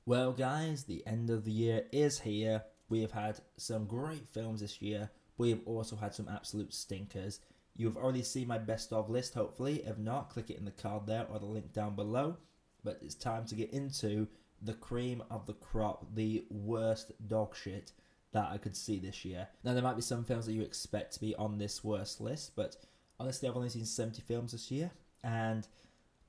Well, guys, the end of the year is here. We have had some great films this year. We have also had some absolute stinkers. You have already seen my best of list, hopefully. If not, click it in the card there or the link down below. But it's time to get into the cream of the crop, the worst dog shit that I could see this year. Now, there might be some films that you expect to be on this worst list, but honestly, I've only seen 70 films this year, and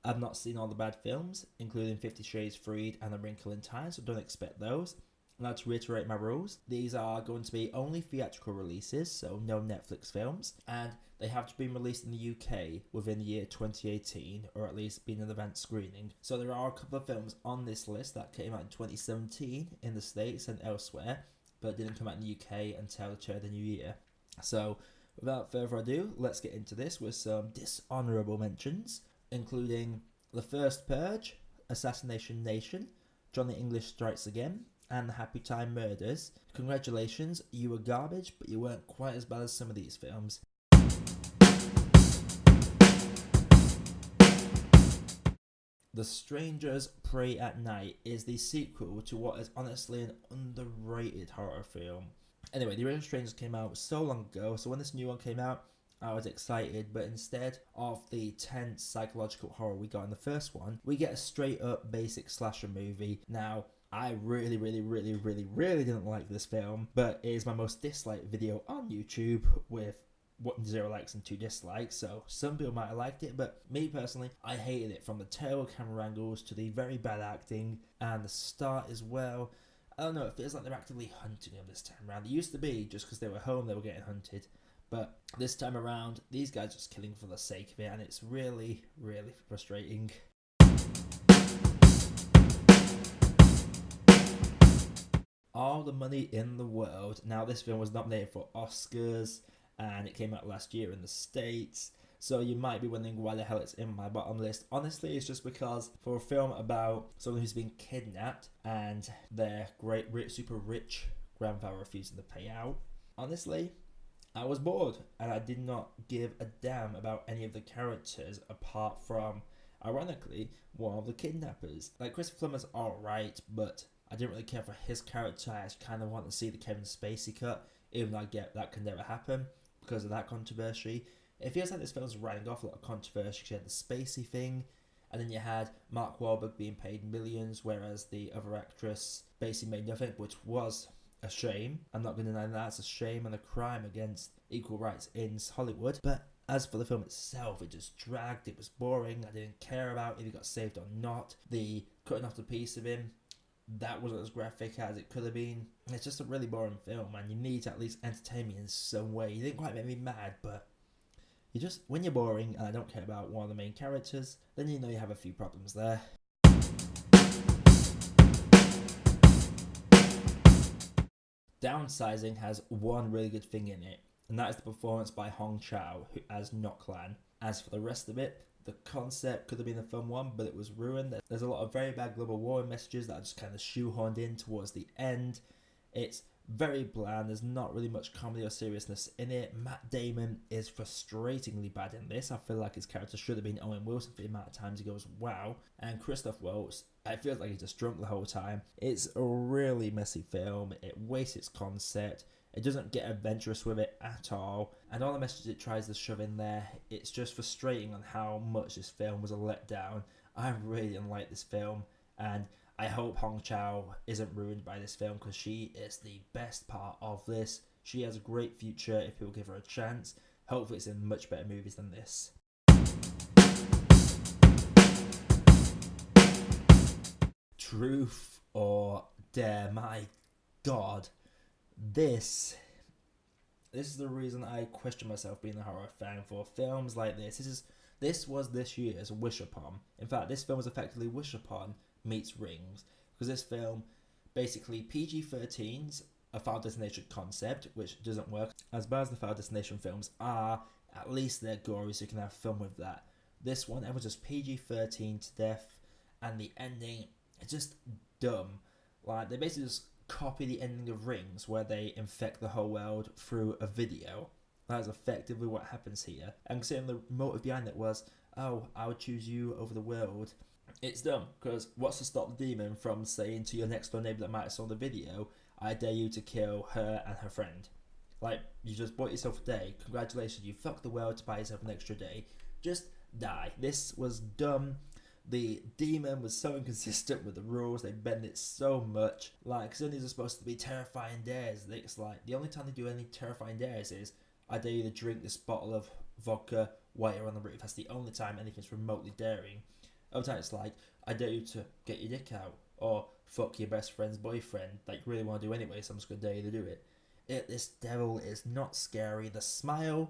I've not seen all the bad films, including 50 Shades Freed and A Wrinkle in Time, so don't expect those. Now, to reiterate my rules, these are going to be only theatrical releases, so no Netflix films, and they have to be released in the UK within the year 2018, or at least been an event screening. So there are a couple of films on this list that came out in 2017 in the States and elsewhere, but didn't come out in the UK until the turn of the new year. So, without further ado, let's get into this with some dishonourable mentions, including The First Purge, Assassination Nation, Johnny English Strikes Again, and The Happy Time Murders. Congratulations, you were garbage, but you weren't quite as bad as some of these films. The Strangers Pray at Night is the sequel to what is honestly an underrated horror film. Anyway, the original Strangers came out so long ago, so when this new one came out, I was excited, but instead of the tense psychological horror we got in the first one, we get a straight up basic slasher movie. Now, I really didn't like this film, but it is my most disliked video on YouTube with 0 likes and 2 dislikes, so some people might have liked it, but me personally, I hated it, from the terrible camera angles to the very bad acting and the start as well. I don't know, it feels like they're actively hunting them this time around. They used to be just because they were home, they were getting hunted. But this time around, these guys are just killing for the sake of it, and it's really frustrating. All the Money in the World. Now, this film was nominated for Oscars, and it came out last year in the States. So you might be wondering why the hell it's in my bottom list. Honestly, it's just because for a film about someone who's been kidnapped and their super rich grandfather refusing to pay out, honestly, I was bored, and I did not give a damn about any of the characters apart from, ironically, one of the kidnappers. Like, Christopher Plummer's alright, but I didn't really care for his character. I just kind of want to see the Kevin Spacey cut, even though I get that can never happen because of that controversy. It feels like this film's writing off a lot of controversy. You had the Spacey thing, and then you had Mark Wahlberg being paid millions, whereas the other actress basically made nothing, which was a shame. I'm not going to deny that. It's a shame and a crime against equal rights in Hollywood. But as for the film itself, it just dragged. It was boring. I didn't care about if he got saved or not. The cutting off the piece of him, that wasn't as graphic as it could have been. It's just a really boring film, and you need to at least entertain me in some way. You didn't quite make me mad, but you just, when you're boring and I don't care about one of the main characters, then you know you have a few problems there. Downsizing has one really good thing in it, and that is the performance by Hong Chow as Noklan. As for the rest of it, the concept could have been a fun one, but it was ruined. There's a lot of very bad global warming messages that are just kind of shoehorned in towards the end. It's very bland. There's not really much comedy or seriousness in it. Matt Damon is frustratingly bad in this. I feel like his character should have been Owen Wilson for the amount of times he goes wow. And Christoph Waltz, I feel like he's just drunk the whole time. It's a really messy film. It wastes its concept. It doesn't get adventurous with it at all. And all the messages it tries to shove in there, it's just frustrating on how much this film was a letdown. I really didn't like this film, and I hope Hong Chow isn't ruined by this film, because she is the best part of this. She has a great future if people give her a chance. Hopefully it's in much better movies than this. Truth or Dare. My god. This is the reason I question myself being a horror fan for films like this. This was this year's Wish Upon. In fact, this film was effectively Wish Upon meets Rings, because this film basically PG-13's a Final Destination concept, which doesn't work. As bad as the Final Destination films are, at least they're gory, so you can have fun with that. This one, it was just PG-13 to death, and the ending is just dumb. Like, they basically just copy the ending of Rings, where they infect the whole world through a video. That is effectively what happens here. And considering the motive behind it was, oh, I would choose you over the world. It's dumb, because what's to stop the demon from saying to your next door neighbour that might have saw the video, I dare you to kill her and her friend. Like, you just bought yourself a day, congratulations, you fucked the world to buy yourself an extra day, just die. This was dumb. The demon was so inconsistent with the rules, they bend it so much. Like, because these are supposed to be terrifying dares. It's like, the only time they do any terrifying dares is, I dare you to drink this bottle of vodka while you're on the roof. That's the only time anything's remotely daring. Other times it's like, I dare you to get your dick out, or fuck your best friend's boyfriend, that you really want to do anyway, so I'm just going to dare you to do it. This devil is not scary. The smiling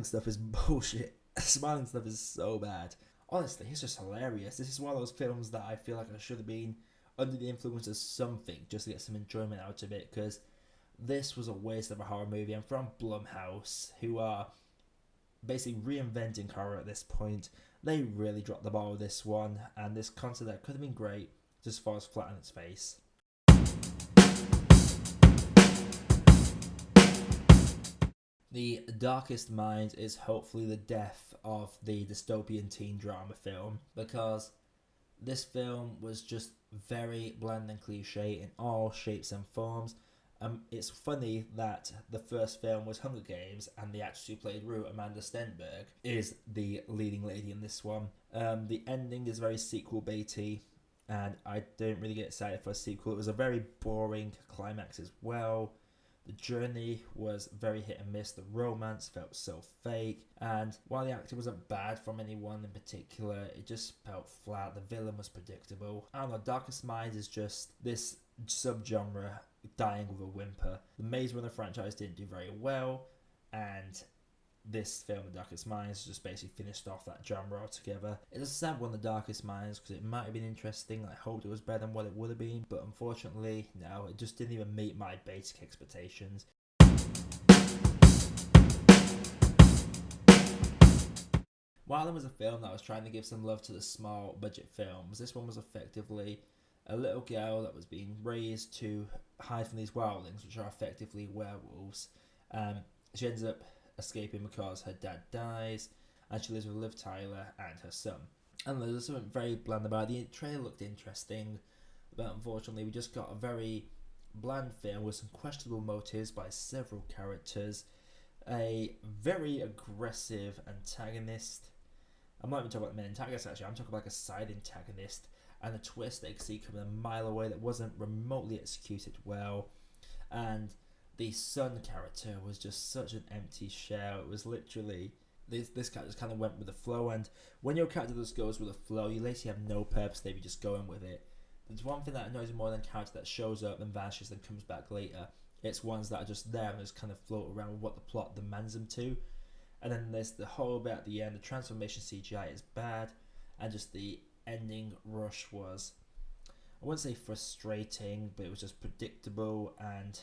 stuff is bullshit. The smiling stuff is so bad. Honestly, it's just hilarious. This is one of those films that I feel like I should have been under the influence of something just to get some enjoyment out of it, because this was a waste of a horror movie. I'm from Blumhouse, who are basically reinventing horror at this point. They really dropped the ball with this one, and this concept that could have been great just falls flat on its face. The Darkest Minds is hopefully the death of the dystopian teen drama film, because this film was just very bland and cliche in all shapes and forms. It's funny that the first film was Hunger Games, and the actress who played Rue, Amanda Stenberg, is the leading lady in this one. The ending is very sequel baity, and I don't really get excited for a sequel. It was a very boring climax as well. The journey was very hit and miss. The romance felt so fake, and while the acting wasn't bad from anyone in particular, it just felt flat. The villain was predictable. I don't know, Darkest Minds is just this subgenre dying with a whimper. The Maze Runner franchise didn't do very well, and this film, The Darkest Minds, just basically finished off that genre altogether. It's a sad one, The Darkest Minds, because it might have been interesting. I hoped it was better than what it would have been, but unfortunately, no, it just didn't even meet my basic expectations. While there was a film that was trying to give some love to the small budget films, this one was effectively a little girl that was being raised to hide from these wildlings, which are effectively werewolves. She ends up escaping because her dad dies, and she lives with Liv Tyler and her son. And there's something very bland about it. The trailer looked interesting, but unfortunately we just got a very bland film with some questionable motives by several characters, a very aggressive antagonist. I'm not even talking about the main antagonist actually, I'm talking about like a side antagonist, and a twist that you could see coming a mile away that wasn't remotely executed well. And the son character was just such an empty shell. It was literally, this character just kind of went with the flow, and when your character just goes with the flow, you literally have no purpose, they be just going with it. There's one thing that annoys me more than a character that shows up and vanishes and comes back later. It's ones that are just there and just kind of float around with what the plot demands them to. And then there's the whole bit at the end, the transformation CGI is bad, and just the ending rush was, I wouldn't say frustrating, but it was just predictable and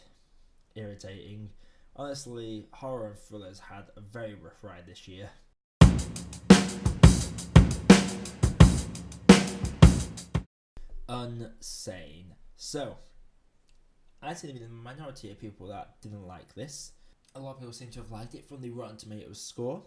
irritating. Honestly, horror and thrillers had a very rough ride this year. Unsane. So, I seem to be the minority of people that didn't like this. A lot of people seem to have liked it from the Rotten Tomatoes score,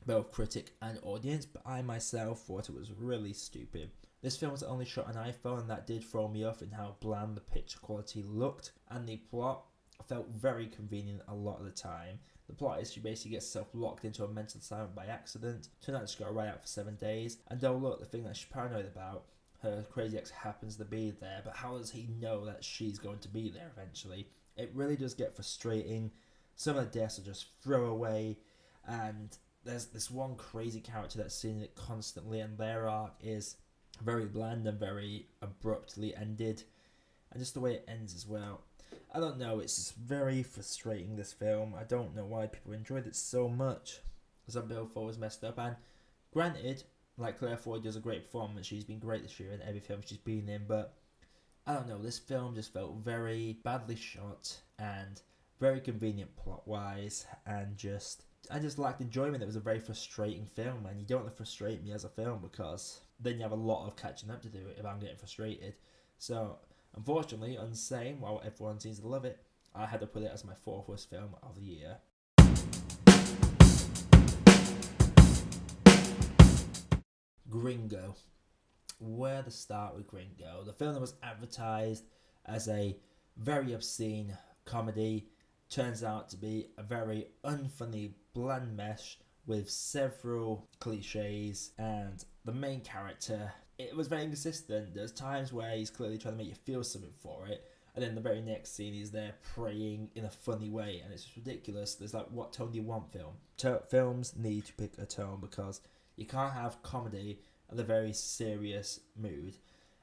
both critic and audience, but I myself thought it was really stupid. This film was only shot on iPhone, and that did throw me off in how bland the picture quality looked, and the plot felt very convenient a lot of the time. The plot is she basically gets herself locked into a mental asylum by accident, turned out she got a ride out for 7 days, and oh look, the thing that she's paranoid about, her crazy ex happens to be there, but how does he know that she's going to be there eventually? It really does get frustrating. Some of the deaths are just throwaway, and there's this one crazy character that's seen it constantly, and their arc is very bland and very abruptly ended, and just the way it ends as well. I don't know, it's just very frustrating, this film. I don't know why people enjoyed it so much. Some people thought it was messed up, and granted, like Claire Foy does a great performance, she's been great this year in every film she's been in, but I don't know, this film just felt very badly shot and very convenient plot-wise, and I just lacked enjoyment. It was a very frustrating film, and you don't want to frustrate me as a film, because then you have a lot of catching up to do if I'm getting frustrated. So, unfortunately, Unsane, while everyone seems to love it, I had to put it as my 4th worst film of the year. Gringo. where to start with Gringo. The film that was advertised as a very obscene comedy turns out to be a very unfunny, bland mesh with several cliches, and the main character, it was very inconsistent. There's times where he's clearly trying to make you feel something for it, and then the very next scene he's there praying in a funny way, and it's just ridiculous. There's like, what tone do you want film? Films need to pick a tone, because you can't have comedy and a very serious mood.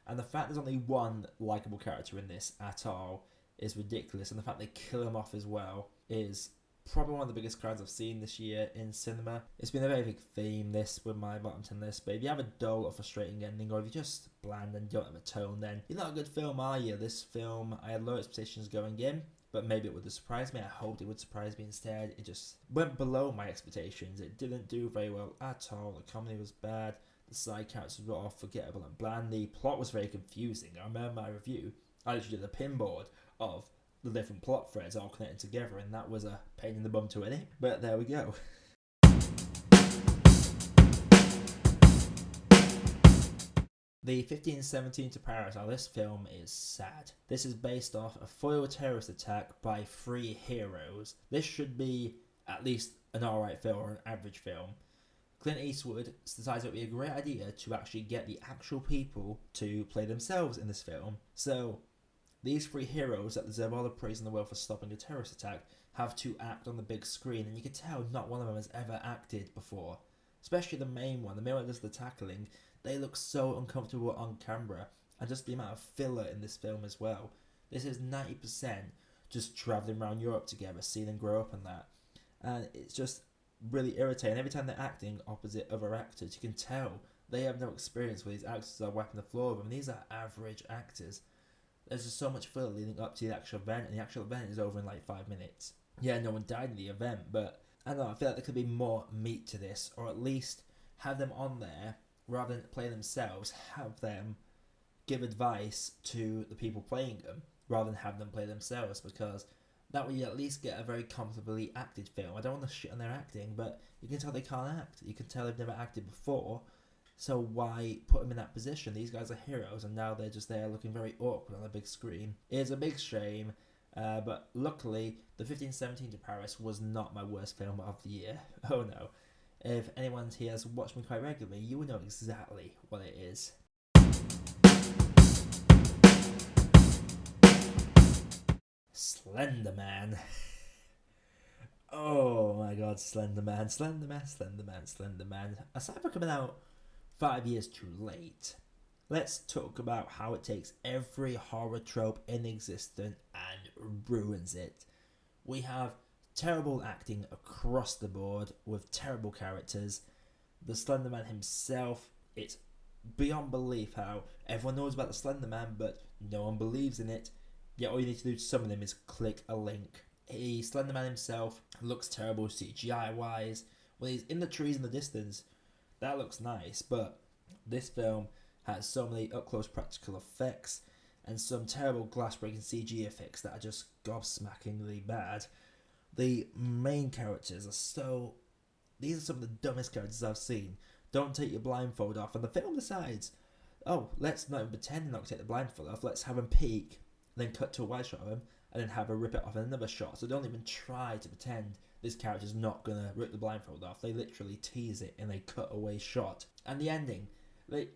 And the fact there's only one likable character in this at all is ridiculous, and the fact they kill him off as well is probably one of the biggest crimes I've seen this year in cinema. It's been a very big theme, this, with my bottom 10 list, but if you have a dull or frustrating ending, or if you're just bland and don't have a tone, then you're not a good film, are you? This film, I had low expectations going in, but maybe it would have surprised me. I hoped it would surprise me. Instead, it just went below my expectations. It didn't do very well at all. The comedy was bad. The side characters were all forgettable and bland. The plot was very confusing. I remember my review, I literally did a pinboard of the different plot threads all connected together, and that was a pain in the bum to edit. But there we go. The 1517 to Paris. Now, this film is sad. This is based off a foiled terrorist attack by 3 heroes. This should be at least an alright film or an average film. Clint Eastwood decides it would be a great idea to actually get the actual people to play themselves in this film. So these 3 heroes that deserve all the praise in the world for stopping a terrorist attack have to act on the big screen, and you can tell not one of them has ever acted before. Especially the main one that does the tackling. They look so uncomfortable on camera, and just the amount of filler in this film as well. This is 90% just travelling around Europe together, seeing them grow up and that. And it's just really irritating. Every time they're acting opposite other actors, you can tell they have no experience with these actors are wiping the floor of them. These are average actors. There's just so much filler leading up to the actual event, and the actual event is over in like 5 minutes. Yeah, no one died in the event, but I don't know, I feel like there could be more meat to this, or at least have them on there rather than play themselves, have them give advice to the people playing them rather than have them play themselves, because that way you at least get a very comfortably acted film. I don't want to shit on their acting, but you can tell they can't act. You can tell they've never acted before, so why put them in that position? These guys are heroes, and now they're just there looking very awkward on a big screen. It's a big shame, but luckily, the 1517 to Paris was not my worst film of the year. Oh no. If anyone here has watched me quite regularly, you will know exactly what it is. Slender Man. Oh my god, Slender Man. Aside from coming out 5 years too late, let's talk about how it takes every horror trope in existence and ruins it. We have terrible acting across the board with terrible characters. The Slender Man himself, it's beyond belief how everyone knows about the Slender Man, but no one believes in it. Yet all you need to do to summon him is click a link. The Slender Man himself looks terrible CGI wise. When he's in the trees in the distance, that looks nice, but this film has so many up close practical effects and some terrible glass breaking CG effects that are just gobsmackingly bad. The main characters are so... These are some of the dumbest characters I've seen. Don't take your blindfold off, and the film decides, oh, let's not even pretend not to take the blindfold off, let's have him peek, then cut to a wide shot of him, and then have her rip it off in another shot. So don't even try to pretend this character's not gonna rip the blindfold off. They literally tease it in a cutaway shot. And the ending, I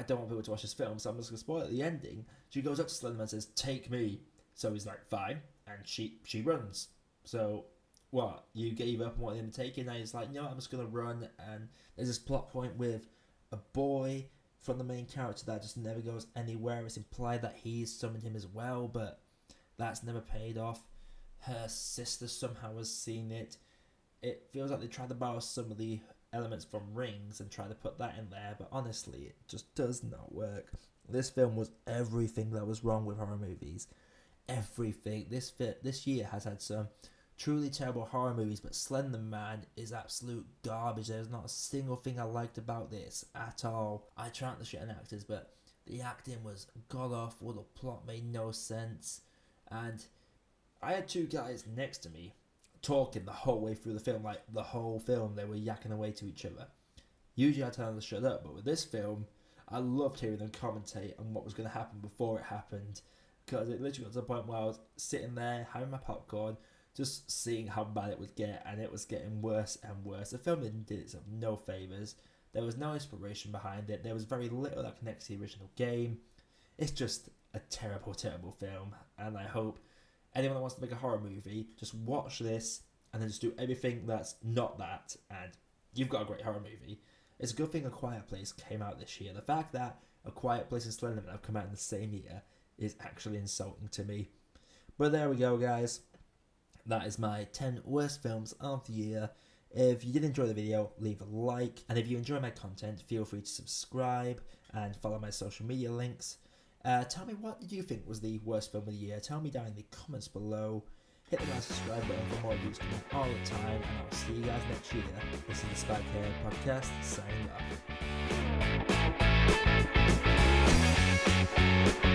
don't want people to watch this film, so I'm just gonna spoil it. The ending, she goes up to Slenderman and says, take me. So he's like, fine, and she runs. So what, you gave up on wanting him to take it, and now he's like, no, I'm just gonna run. And there's this plot point with a boy from the main character that just never goes anywhere. It's implied that he's summoned him as well, but that's never paid off. Her sister somehow has seen it. It feels like they tried to borrow some of the elements from Rings and try to put that in there, but honestly, it just does not work. This film was everything that was wrong with horror movies. Everything. This year has had some truly terrible horror movies, but Slender Man is absolute garbage. There's not a single thing I liked about this at all. I try not to shit on actors, but the acting was god awful. The plot made no sense, and I had 2 guys next to me talking the whole way through the film. Like the whole film, they were yakking away to each other. Usually I tell them to shut up, but with this film, I loved hearing them commentate on what was going to happen before it happened, because it literally got to the point where I was sitting there having my popcorn, just seeing how bad it would get, and it was getting worse and worse. The film did itself no favours. There was no inspiration behind it. There was very little that connects to the original game. It's just a terrible, terrible film, and I hope anyone that wants to make a horror movie, just watch this and then just do everything that's not that, and you've got a great horror movie. It's a good thing A Quiet Place came out this year. The fact that A Quiet Place and Slenderman have come out in the same year is actually insulting to me. But there we go, guys. That is my 10 worst films of the year. If you did enjoy the video, leave a like. And if you enjoy my content, feel free to subscribe and follow my social media links. Tell me, what did you think was the worst film of the year? Tell me down in the comments below. Hit the subscribe button for more reviews coming all the time. And I'll see you guys next year. This is the Spike Hair Podcast, signing off.